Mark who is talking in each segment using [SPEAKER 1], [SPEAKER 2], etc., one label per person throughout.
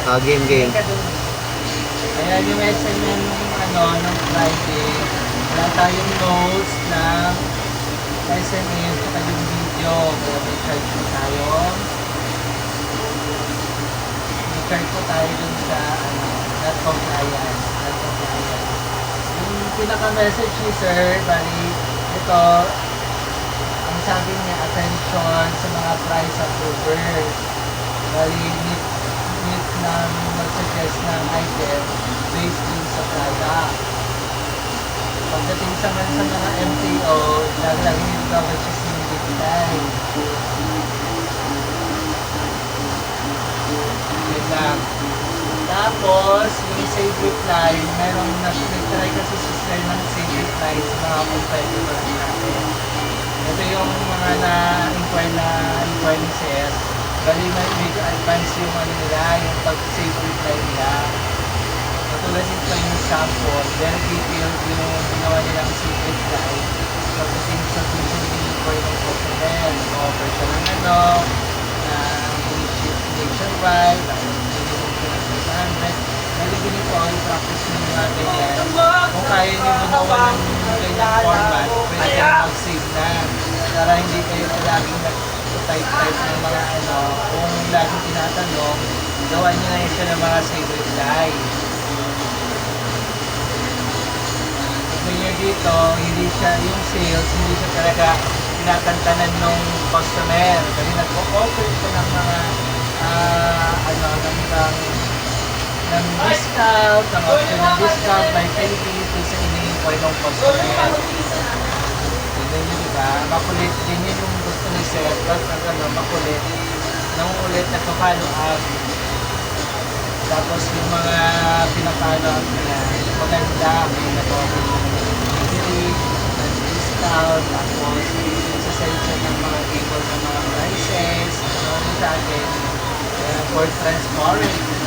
[SPEAKER 1] Game, game.
[SPEAKER 2] Ayan yung SNM ng Friday. Wala tayong notes ng SNM at yung video. Kaya may charge po tayo. May charge po tayo dun sa not compliance. Yung pinaka-message ni sir, bali, ito, ang sabi niya, attention sa mga price approvers. Bali, need ng mag-suggest ng item based din sa product. Pagdating sa mga MTO, lagi nito which is yung lead time. Yun lang. Tapos, yung save reply, merong nag-try kasi si sir ng save reply sa mga competitors natin. Ito yung mga na-inquire ni sir. Bali medyo advance yung nila, yung pag-save reply nila. Katulad nito yung sample, very detailed yung ginawa nilang save reply. Pagdating sa inquiry ng customer, offer siya ng na ship nationwide, Bali ganito, i-practice nyo mga ganyan. Kung kaya nyo gumawa ng ganyan format, pwede kayo mag-save na. Para hindi kayo laging nag-type ng mga kung laging tinatanong, gawa nyo na siya ng mga save reply. Tignan nyo dito, hindi siya, yung sales, hindi siya talaga tinatantanan ng customer. Kasi nag-offer siya ng mga ng discount, ng option ng discount by 10 pesos sa iniinquire ng customer. Tignan nyo diba? Makulit din yun yung gusto ni sir. Makulit. Nangungulit na follow up. Tapos yung mga pinapalo up nila, maganda, may nag-offer ng discount, tapos nagsasend siya ng mga table ng mga prices, sa atin, for transparency.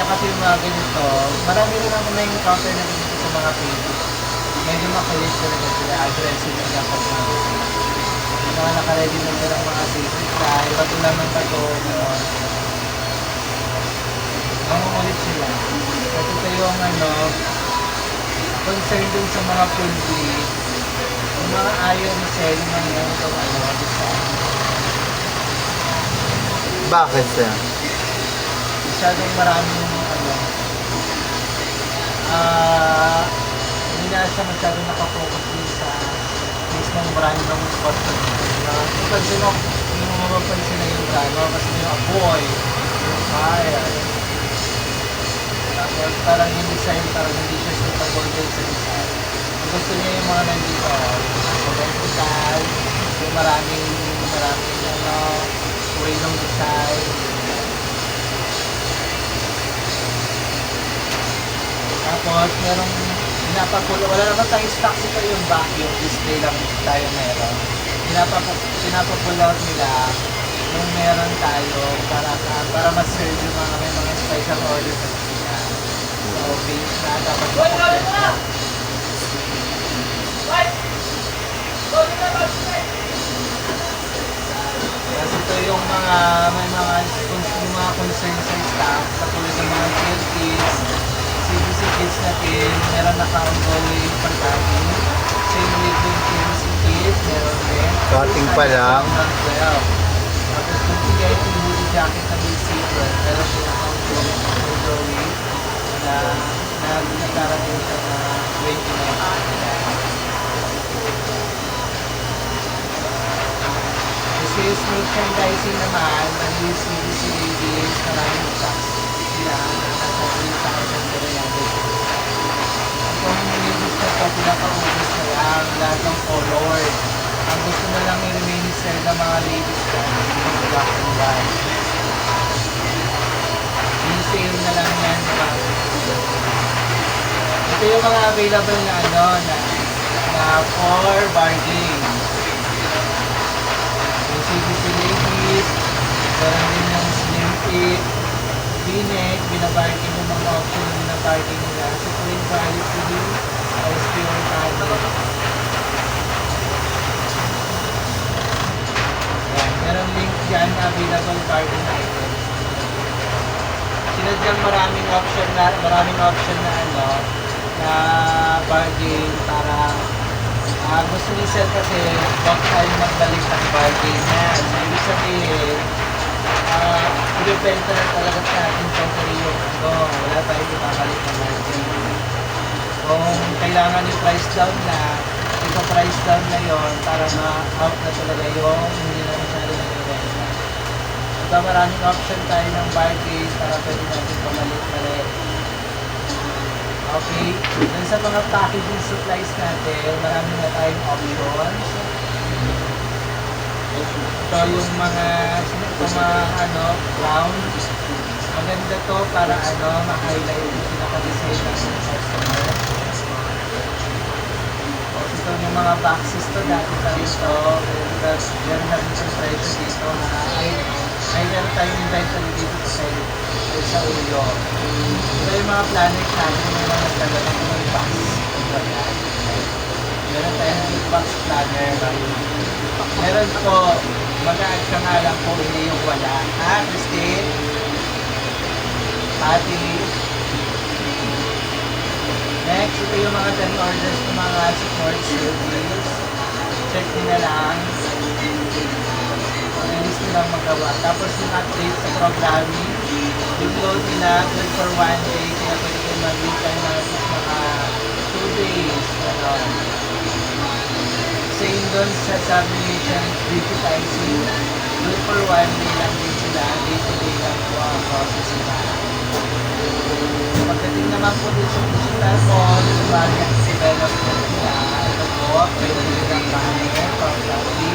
[SPEAKER 2] Kasi yung mga ganito, marami rin ako na encounter na ganito sa mga pages. Medyo makulit talaga sila, aggressive na dapat na. Yung mga nakaready na silang mga pages na iba ito naman ito, mangungulit sila. At ito yung concern din sa mga full bleed, yung mga ayaw ni sell, yung mga ganito, design.
[SPEAKER 1] Bakit sir?
[SPEAKER 2] Masyadong maraming hindi na siya masyadong nakafocus din sa mismong brand ng customer. Pansin mo, yung mapapansin na yung brand, kasi yung apoy, yung fire. Tapos parang yung design, parang hindi siya suitable din sa design. Gusto niya yung mga nandito, design, yung maraming way ng design. Tapos, merong wala naman tayong stock ito yung vacuum display lang tayo meron. Pinapapull out nila yung meron tayo para ma-serve yung may mga special order sa sila. So, base na dapat makulit. Kasi ito yung may mga concern sa staff, katulad ng mga CLPs, CBC kids natin, meron naka-ongoing pagkain. Same with yung CBC kids, meron din.
[SPEAKER 1] Starting pa lang.
[SPEAKER 2] Tapos yung PIT hoodie jacket na may zipper, meron din naka-ongoing na nagkakaroon siya na 29. Sales merchandising naman, ang CBC ladies, maraming stocks sila na nasa 3,300. Kung ladies na po, pinaka-ubos na lang, lahat ng color. Ang gusto na lang i-remain sell ng mga ladies ko, yung black and white. Resale na lang yan, diba? Ito yung mga available na na for bargain. CBC ladies, meron din yung slim fit, v-neck, binabargain yung mga option na binabargain nila. So, clean quality, tapos pure quality. mga available garden items. Sinadyang maraming option na ano, na bargain para gusto ni Sir kasi huwag tayo magbalik ng bargain yan. So, ibig sabihin, i-depende na talaga sa ating totally yung ano, wala tayong ibabalik ng bargain. Kung kailangan ni price down na, ipa-price down na yon para ma-out na talaga yung hindi na masyado nag-renta. Diba maraming option tayo ng bargain para pwede natin pamalit-malit. Okay, then sa mga packaging supplies natin, marami na tayong options. Ito yung mga round. Maganda to para ma-highlight yung pinaka-design ng customer. Ito yung mga boxes to, dati pa rin to. Meron na rin yung presyo dito. Ay meron tayong inventory dito sa ulo. Ito yung mga planet natin, yung mga nagdala ng mga box. Meron tayong big box planner. Meron po, mag-add ka nga lang po, hindi yung wala. Christine? Pati? Next, ito yung mga orders ng mga support service. Check nyo na lang. Mabilis nilang magawa. Tapos yung update sa programming, yung load nila, good for 1 day, kaya pwede kayo mag-lead tayo na mga 2 days. Same doon sa sublimation digitizing, good for 1 day lang din sila, day-to-day lang po ang process nila. Pagdating naman po din sa digital mall, yung variant development nila, ito po, pwede nilang banner, probably,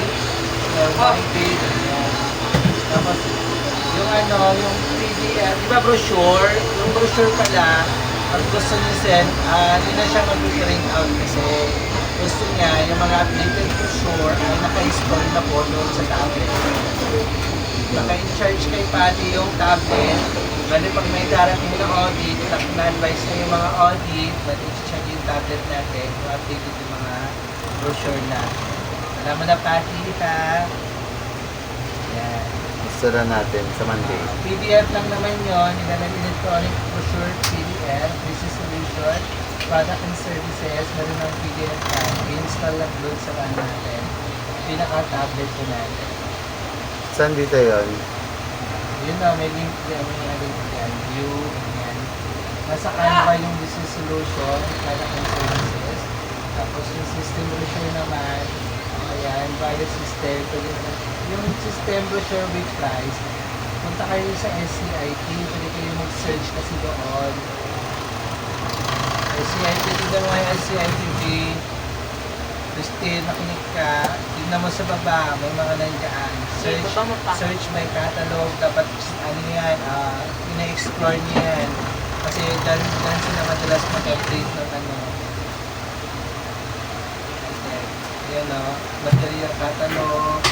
[SPEAKER 2] share one day, ganyan. Tapos, yung PDF, di ba brochure? Yung brochure pala, ang gusto niya send, hindi na siya mag-print out kasi gusto niya yung mga updated brochure ay naka-install na po doon sa tablet. Naka-in-charge kay Patty yung tablet. Bali pag may darating na audit, na-advise na yung mga audit, bali i-charge yung tablet natin, yung updated yung mga brochure na. Alam mo na Patty, ha? Yan.
[SPEAKER 1] Gusto na natin sa Monday.
[SPEAKER 2] PDF lang naman yun, electronic brochure PDF, business solution, product and services, meron ng PDF yan, i-install lang doon sa ano natin, pinaka-tablet ko natin.
[SPEAKER 1] Saan dito yun?
[SPEAKER 2] Yun na, may link yan, may link yan, view, yan. Nasa Canva yung business solution, product and services, tapos yung system brochure naman, ayan, value system, yung system brochure with price, punta kayo sa SCIT, pwede kayo mag-search kasi doon. SCIT, tignan mo yung SCITV, Christine, makinig ka, tignan mo sa baba, may mga nandiyan. Search my catalog, dapat ano yan, ina-explore niyo yan. Kasi dyan sila madalas mag-update ng ano. Yan o, madali yung catalog,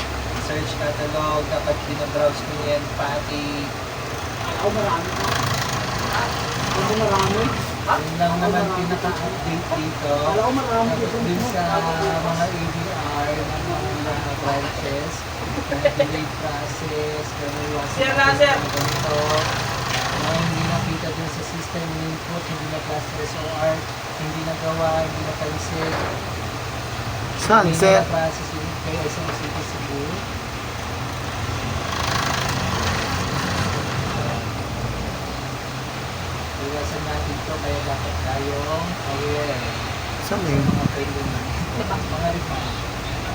[SPEAKER 2] search catalog, dapat binabrowse ko yan, pati.
[SPEAKER 3] Marami ka. Marami.
[SPEAKER 2] Yun lang naman pinaka-update dito. Tapos din sa mga ADR, mga branches, delayed process, ganito. Mga hindi nakita din sa system input, hindi na class SOR, hindi nagawa, hindi na cancel.
[SPEAKER 1] Saan, sir?
[SPEAKER 2] Hindi na processing kay SMCT Cebu. Iwasan natin to kaya dapat tayong aware
[SPEAKER 1] Saan
[SPEAKER 2] sa
[SPEAKER 1] eh?
[SPEAKER 2] mga pwedeng mga refund.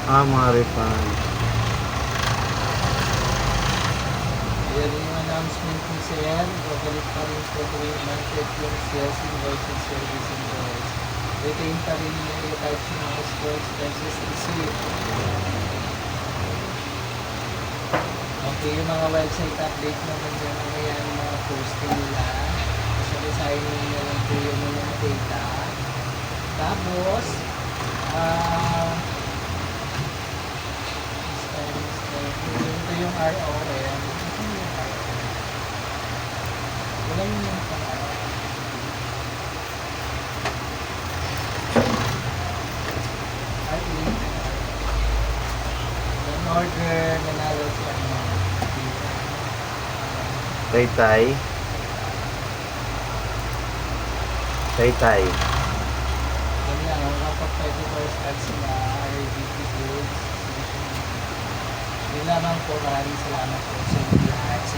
[SPEAKER 1] Mga refund.
[SPEAKER 2] Ayan yung announcement ni Sir. Babalik pa rin po tuwing market yung sales invoice and service invoice. Retain pa rin yung i-type yung mga store expenses receipt. Okay, yung mga website update naman dyan mamaya yung mga posting nila. Design nyo lang po yung mga data. Tapos, ito yung ROM. Wala yung pang-ROM. Order, nanalo siya ng
[SPEAKER 1] Taytay. Taytay.
[SPEAKER 2] Yan lang, wala pa 24 ads na RBT Foods. Yun lamang po, maraming salamat po sa inyo lahat.